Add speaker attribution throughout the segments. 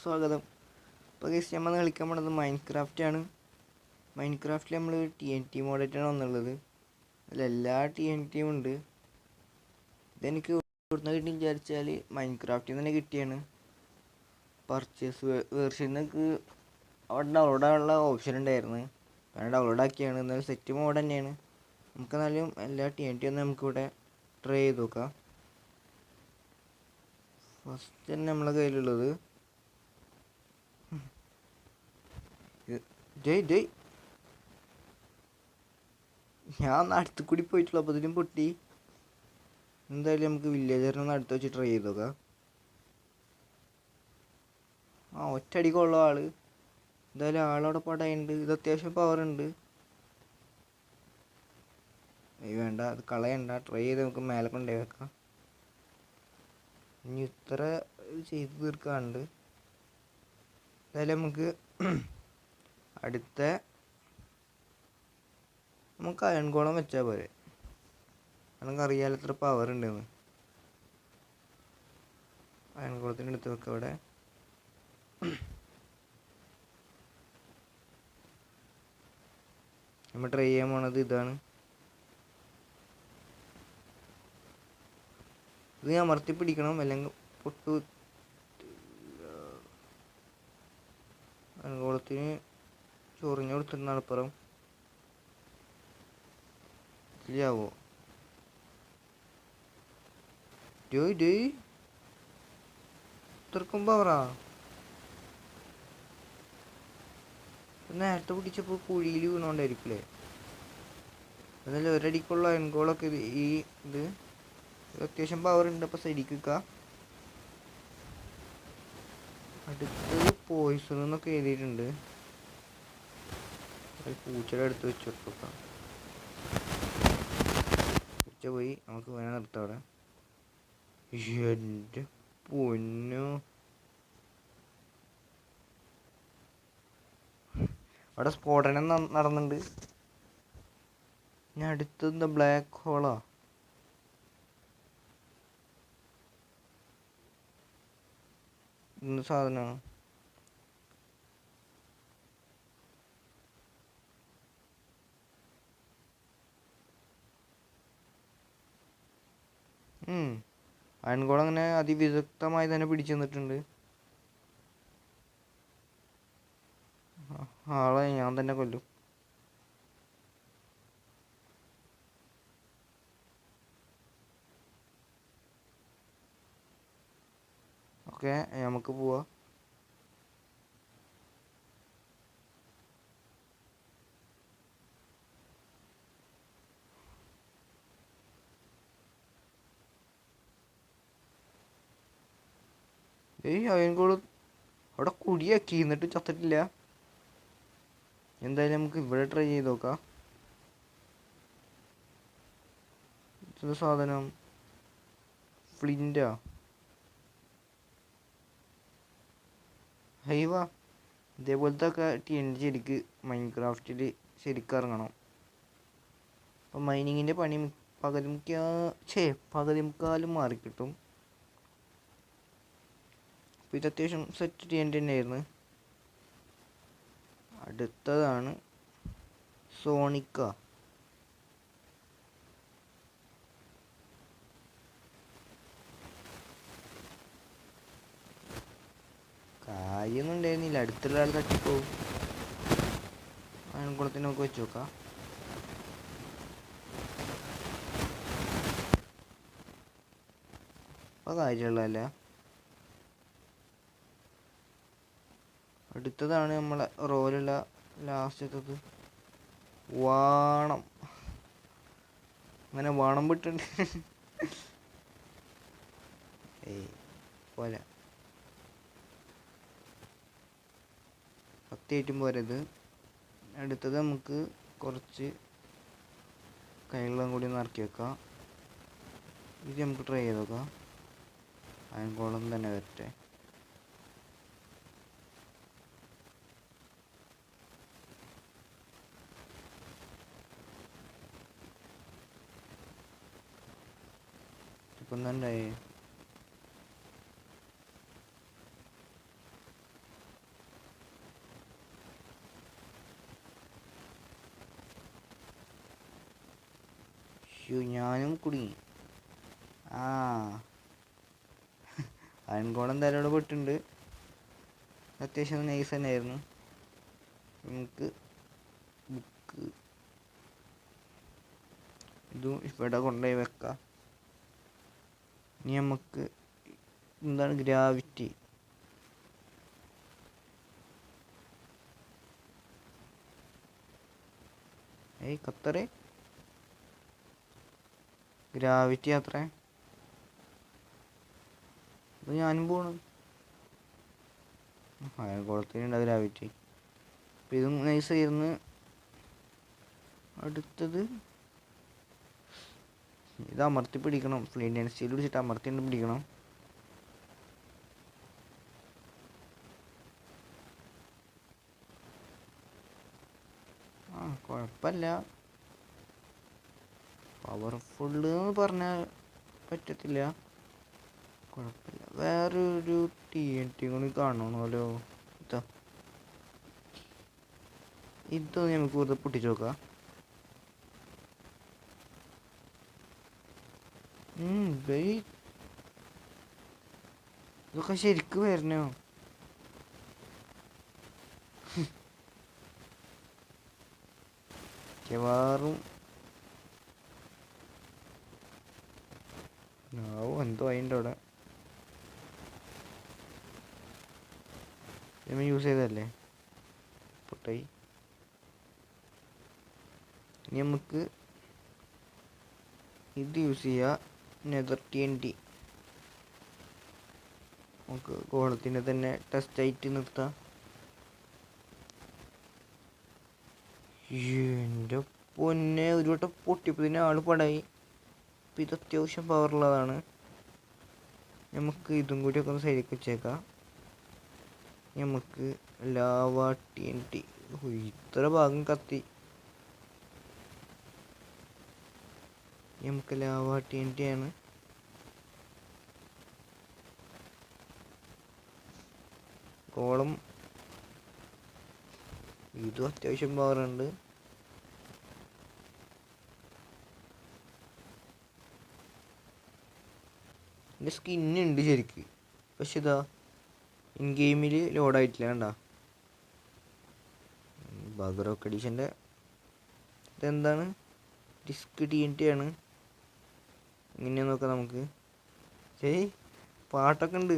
Speaker 1: സ്വാഗതം. ഇപ്പോൾ ഗൈസ് നമ്മൾ കളിക്കാൻ പോണത് മൈൻക്രാഫ്റ്റ് ആണ്. മൈൻക്രാഫ്റ്റിൽ നമ്മൾ TNT മോഡായിട്ടാണ് വന്നുള്ളത്. അതിലെല്ലാ TNTയും ഉണ്ട്. ഇതെനിക്ക് ഇവിടുന്ന് കിട്ടി വിചാരിച്ചാൽ മൈൻക്രാഫ്റ്റിൽ നിന്ന് തന്നെ കിട്ടിയാണ്. പർച്ചേസ് വേർഷൻ നമുക്ക് അവിടെ ഡൗൺലോഡാനുള്ള ഓപ്ഷൻ ഉണ്ടായിരുന്നു. അങ്ങനെ ഡൗൺലോഡ് ആക്കിയാണ്. എന്നാലും സെറ്റ് മോഡ് തന്നെയാണ്. നമുക്കെന്നാലും എല്ലാ TNT ഒന്നും നമുക്കിവിടെ ട്രൈ ചെയ്ത് നോക്കാം. ഫസ്റ്റ് തന്നെ നമ്മളെ കയ്യിലുള്ളത് ഞാൻ അടുത്ത് കൂടി പോയിട്ടുള്ളൂ. അപ്പോൾ ഇതിലും പൊട്ടി. എന്തായാലും നമുക്ക് വില്ലേജറിനൊന്ന് അടുത്ത് വെച്ച് ട്രൈ ചെയ്ത് നോക്കാം. ഒറ്റയടിക്കുള്ള ആള്. എന്തായാലും ആളവിടെ പടയുണ്ട്. ഇത് അത്യാവശ്യം പവർ ഉണ്ട്. വേണ്ട, അത് കളയണ്ട. ട്രൈ ചെയ്ത് നമുക്ക് മേലെ കൊണ്ടുപോയി വെക്കാം. ഇനി ഇത്ര ചെയ്ത് തീർക്കാറുണ്ട്. എന്തായാലും നമുക്ക് അയൺകോളം വെച്ചാൽ പോരെ. നമുക്ക് അറിയാലോ എത്ര പവർ ഉണ്ടെന്ന്. അയൺകോളത്തിന് എടുത്ത് വെക്കാം ഇവിടെ. നമ്മൾ ട്രൈ ചെയ്യാൻ പോണത് ഇതാണ്. ഇത് ഞാൻ അമർത്തി പിടിക്കണം, അല്ലെങ്കിൽ പൊട്ടു. അയൺകോളത്തിന് ചൊറിഞ്ഞു കൊടുത്തിരുന്ന അപ്പുറം ശരിയാവോ? ഇത്രക്കും പവറാ. നേരത്തെ പിടിച്ചപ്പോൾ കുഴിയിൽ വീണോണ്ടായിരിക്കില്ലേ? എന്നാലും ഒരടിക്കുള്ള അയൺകോളൊക്കെ ഇത് അത്യാവശ്യം പവർ ഉണ്ട്. അപ്പോൾ ശരിക്കുക. അടുത്തത് പോയിസൺ എന്നൊക്കെ എഴുതിയിട്ടുണ്ട്. പൂച്ചയുടെ അടുത്ത് വെച്ച് കൊടുക്കാം. പൂച്ച പോയി. നമുക്ക് വേണം നിർത്താം അവിടെ. എൻ്റെ പൊന്നോ, അവിടെ സ്ഫോടനം നടന്നുണ്ട്. ഞാൻ അടുത്തത് ബ്ലാക്ക് ഹോളാ. എന്ത് സാധനമാണ്? അയൺകോളം അങ്ങനെ അതിവിദഗ്ധമായി തന്നെ പിടിച്ചു നിന്നിട്ടുണ്ട്. ആളെ ഞാൻ തന്നെ കൊല്ലും. ഓക്കെ, നമുക്ക് പോവാം. അയൺകോള് അവിടെ കുടിയാക്കി എന്നിട്ട് ചത്തിട്ടില്ല. എന്തായാലും നമുക്ക് ഇവിടെ ട്രൈ ചെയ്ത് നോക്കാം. ഇത് സാധനം ഫ്ലിൻറ്റാ. ഹൈവാ, ഇതേപോലത്തെ ഒക്കെ TNT ശരിക്ക് മൈൻക്രാഫ്റ്റിൽ ശരിക്കും ഇറങ്ങണം. അപ്പം മൈനിങ്ങിൻ്റെ പണി പകുതി മുക്കാലും മാറിക്കിട്ടും. അപ്പോൾ ഇത് അത്യാവശ്യം സെറ്റ് TNT തന്നെയായിരുന്നു. അടുത്തതാണ് സോണിക്ക. കാര്യമൊന്നും ഉണ്ടായിരുന്നില്ല. അടുത്തുള്ള ആൾ തട്ടിപ്പോവും. അയൺകുളത്തിന് നമുക്ക് വെച്ച് നോക്കാം. അപ്പോൾ കാര്യമുള്ളതല്ല. അടുത്തതാണ് നമ്മളെ റോയിലുള്ള ലാസ്റ്റത്തത് വാണം. അങ്ങനെ വാണം വിട്ടുണ്ട്. പോലെ 10 പോരത്. അടുത്തത് നമുക്ക് കുറച്ച് കൈകളും കൂടി ഒന്ന് ഇറക്കി വെക്കാം. ഇത് നമുക്ക് ട്രൈ ചെയ്ത് നോക്കാം. അയൺകോളം തന്നെ വരട്ടെ. ഇപ്പം തന്നെ ഞാനും കുടുങ്ങി. ആ അയൺകോളം എന്തായാലും ഇവിടെ പെട്ടിട്ടുണ്ട്. അത്യാവശ്യം നൈസ് തന്നെയായിരുന്നു. നമുക്ക് ബുക്ക് ഇതും ഇവിടെ കൊണ്ടുപോയി വെക്കാം. ഇനി നമുക്ക് എന്താണ് ഗ്രാവിറ്റി. ഖത്തറ് ഗ്രാവിറ്റി അത്ര അത് ഞാനും പോണം. കുളത്തിനുണ്ടാവും ഗ്രാവിറ്റി. അപ്പം ഇതും നൈസായിരുന്നു. അടുത്തത് ഇത് അമർത്തി പിടിക്കണം. ഫ്ലിൻറ്റ് ആൻഡ് സ്റ്റീൽ പിടിച്ചിട്ട് അമർത്തി പിടിക്കണം. കുഴപ്പമില്ല. പവർഫുള്ള് എന്ന് പറഞ്ഞാൽ പറ്റത്തില്ല. കുഴപ്പമില്ല. വേറൊരു TNT കൂടി കാണണമല്ലോ. ഇത് നമുക്ക് വെറുതെ പൊട്ടിച്ച് നോക്കാം. ഇതൊക്കെ ശരിക്കും വരണോ? മിക്കവാറും എന്തോ അതിൻ്റെ അവിടെ യൂസ് ചെയ്തതല്ലേ പൊട്ടായി. ഇനി നമുക്ക് ഇത് യൂസ് ചെയ്യുക. നെതർ TNT നമുക്ക് ഗോളത്തിൻ്റെ തന്നെ ടെസ്റ്റ് ആയിട്ട് നിർത്താം. എൻ്റെ പൊന്നെ, ഒരു വട്ടം പൊട്ടിയപ്പോൾ തന്നെ ആൾ പടായി. അപ്പം ഇത് അത്യാവശ്യം പവറുള്ളതാണ്. നമുക്ക് ഇതും കൂടിയൊക്കെ ഒന്ന് സൈഡിലേക്ക് വെച്ചേക്കാം. നമുക്ക് ലാവ TNT. ഇത്ര ഭാഗം കത്തി. നമുക്ക് ലാവ TNT ആണ്. ഗോളം ഇതും അത്യാവശ്യം പവറുണ്ട്. എൻ്റെ സ്കിന്നുണ്ട് ശരിക്ക്. പക്ഷെ ഇതാ ഇൻ ഗെയിമിൽ ലോഡായിട്ടില്ല. കണ്ടാ ബഗ്രോക്ക് എഡിഷൻ്റെ ഇതെന്താണ് ഡിസ്ക് TNT ആണ്. ഇങ്ങനെ നോക്കാം നമുക്ക്. ശരി, പാട്ടൊക്കെ ഉണ്ട്.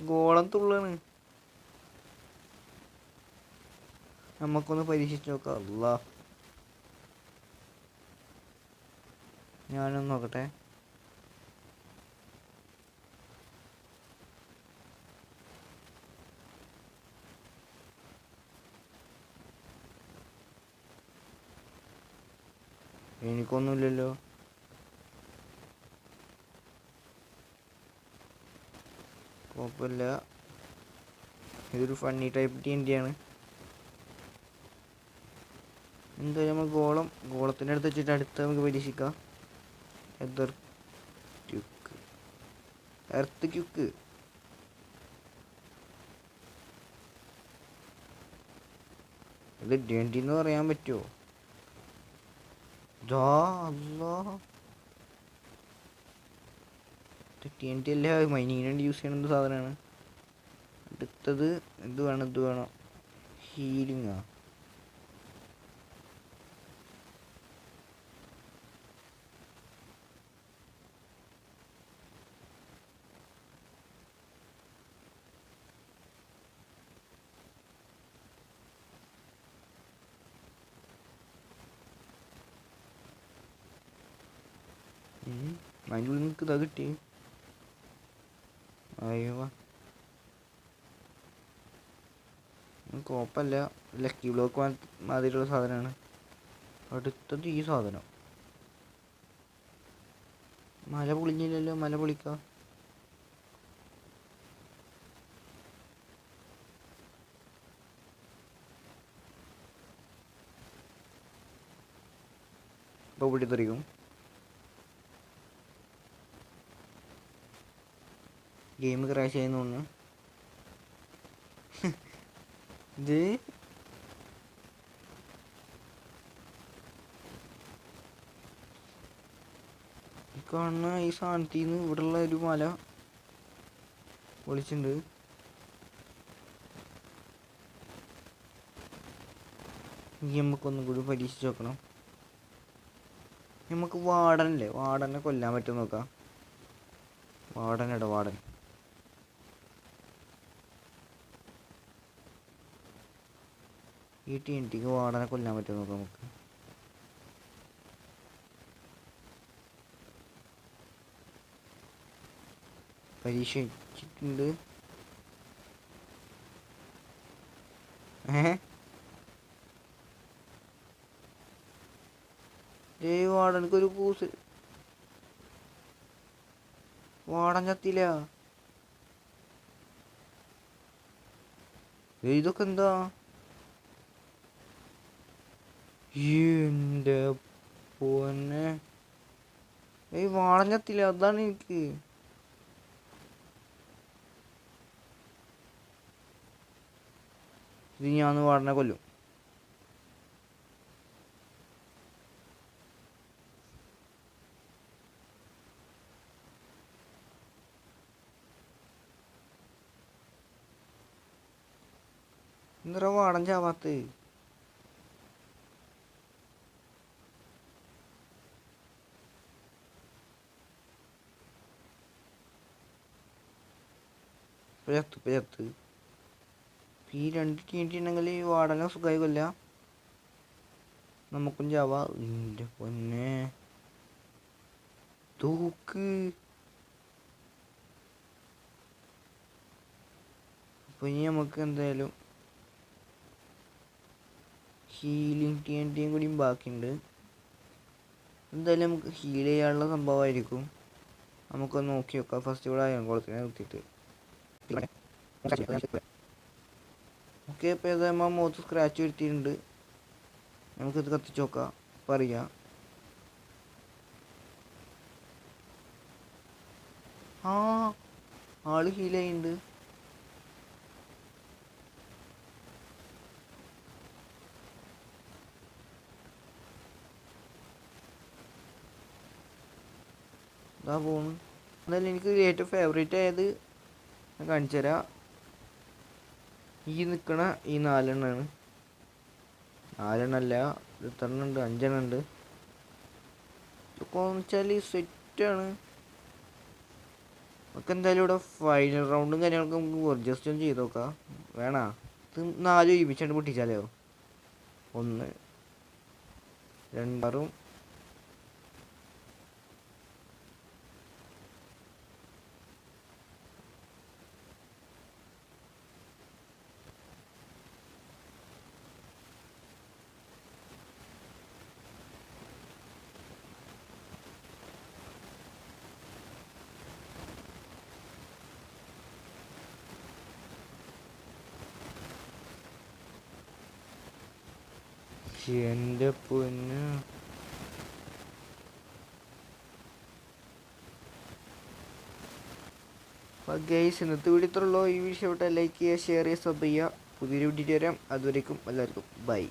Speaker 1: ഗോളം തുള്ളാണ്. നമുക്കൊന്ന് പരീക്ഷിച്ച് നോക്കാം. അല്ലാ, ഞാനൊന്ന് നോക്കട്ടെ. എനിക്കൊന്നുമില്ലല്ലോ. കുഴപ്പമില്ല. ഇതൊരു ഫണ്ണി ടൈപ്പ് TNT ആണ്. എന്തായാലും നമ്മൾ ഗോളത്തിൻ്റെ അടുത്ത് വെച്ചിട്ട് അടുത്ത് നമുക്ക് പരീക്ഷിക്കാം. Earth quick. ഇത് TNT എന്ന് പറയാൻ പറ്റുമോ? TNT അല്ല, മൈനിങ്ങിന് വേണ്ടി യൂസ് ചെയ്യണ സാധനമാണ്. അടുത്തത് ഇത് വേണം. ഹീലിംഗാ. അതിൻ്റെ ഉള്ളിൽ നിൽക്ക്. ഇതാ കിട്ടി. അയ്യോ, കുഴപ്പമില്ല. ലക്കി ബ്ലോക്ക് മാതിരിയുള്ള സാധനമാണ്. അടുത്തത് ഈ സാധനം. മല പൊളിഞ്ഞില്ലല്ലോ. മല പൊളിക്കാം. ഇപ്പോൾ പൊട്ടിത്തെറിക്കും. ഗെയിം ക്രാഷ് ചെയ്യുന്നു തോന്നുന്നു. ഇത് കാണുന്ന ഈ സാധനത്തിൽ നിന്ന് ഇവിടെയുള്ള ഒരു മല പൊളിച്ചിട്ടുണ്ട്. ഇനി നമുക്കൊന്നും കൂടി പരീക്ഷിച്ച് നോക്കണം. നമുക്ക് വാർഡനല്ലേ, വാർഡനെ കൊല്ലാൻ പറ്റുമോ നോക്കാം. വാർഡൻ ഈ TNTക്ക് വാർഡനെ കൊല്ലാൻ പറ്റുമോ നോക്കാം നമുക്ക്. പരീക്ഷിച്ചിട്ടുണ്ട്. വാർഡനക്കൊരു കൂസ്, വാർഡൻ ചത്തില്ല. ഇതൊക്കെ എന്താ? എന്റെ പൊന്നെ, വാർഡൻ ചത്തില്ല. അതാണ് എനിക്ക് ഇത് ഞാൻ വാർഡനെ കൊല്ലും. എന്താ വാടൻ ചാവാത്ത? ചത്ത് ഈ 2 TNT ഉണ്ടെങ്കിൽ വാടനെ സുഖമായി കൊല്ല. നമുക്കും ചാവാ. എൻ്റെ പൊന്നെ തൂക്ക്. അപ്പോൾ ഇനി നമുക്ക് എന്തായാലും ഹീലിംഗ് TNTയും കൂടിയും ബാക്കിയുണ്ട്. എന്തായാലും നമുക്ക് ഹീൽ ചെയ്യാനുള്ള സംഭവമായിരിക്കും. നമുക്കൊന്ന് നോക്കി നോക്കാം. ഫസ്റ്റ് ഇവിടെ അയൺ കുളത്തിനെ നിർത്തിയിട്ട് ഓക്കെ. ഇപ്പോൾ ഏതാകുമ്പോൾ മുഖത്ത് സ്ക്രാച്ച് വരുത്തിയിട്ടുണ്ട്. നമുക്കിത് കത്തിച്ച് നോക്കാം. പറയാം. ആള് ഹീൽ ചെയ്യുന്നുണ്ട്. ഇതാ പോണ്. എന്തായാലും എനിക്ക് ഏറ്റവും ഫേവറേറ്റ് ആയത് ഞാൻ കാണിച്ചു തരാം. ഈ നിൽക്കണ ഈ 4 എണ്ണമാണ്. 4 എണ്ണമല്ല, 5 എണ്ണം ഉണ്ട്. ഇതൊക്കെ വെച്ചാൽ സെറ്റാണ്. നമുക്ക് എന്തായാലും ഇവിടെ ഫൈനൽ റൗണ്ടും കാര്യങ്ങളൊക്കെ നമുക്ക് ജസ്റ്റ് ഒന്ന് ചെയ്ത് നോക്കാം. വേണ ഇത് 4 ഒരുമിച്ചാണ്ട് പൊട്ടിച്ചാലോ? 1 2 എൻ്റെ പൊന്ന്. ഗൈസ്, ഇന്നത്തെ വീഡിയോ ഇത്രയുള്ളൂ. ഈ വീഡിയോ ഇഷ്ടപ്പെട്ടാൽ ലൈക്ക് ചെയ്യുക, ഷെയർ ചെയ്യുക, സബ് ചെയ്യുക. പുതിയൊരു വീഡിയോ വരാം. അതുവരേക്കും എല്ലാവർക്കും ബൈ.